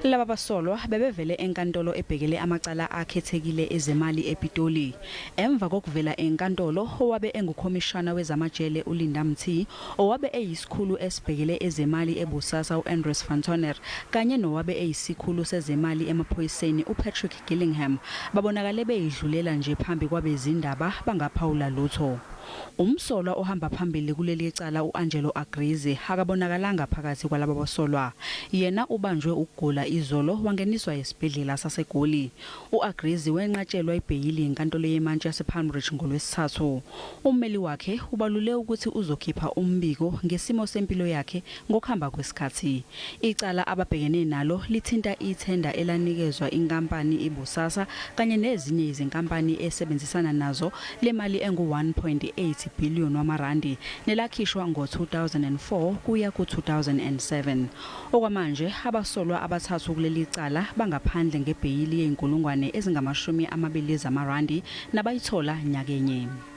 Laba basolwa bebevele enkantolo ebhekele amacala akhethekile ezemali ePitoli. Emva kokuvela enkantolo owabe engukhomishana wezamajele uLindamthi, owabe eyisikhulu esibhekele ezemali eBosasa uAndres Fantoner, kanye nowabe eyisikhulu sezemali emaphoyiseni uPatrick Gillingham, babonakale beyidlulela nje phambi kwabezindaba bangaphawula lutho. Umsolwa ohamba phambili kuleli cala uAngelo Agrizzi akabonakalanga phakathi kwalabo basolwa. Yena ubanjwe ukugula izolo wangeniswa esibhedlela saseGoli. uAgrizzi wenqatshelwa ibheyili enkantolo yemantshi yasePalmridge ngoLwesithathu. Ummeli wakhe ubalule ukuthi uzokhipha umbiko ngesimo sempilo yakhe ngokuhamba kwesikhathi. Icala ababhekene nalo lithinta ithenda elanikezwa inkampani iBosasa kanye nezinye izinkampani esebenzisana nazo lemali engu-1.8 billion wamarandi nelakhishwa ngo-2004 kuya ku-2007. Okwamanje abasolwa abathathu kuleli cala bangaphandle ngebheyili ye-220,000 zamarandi nabayithola nyakenye.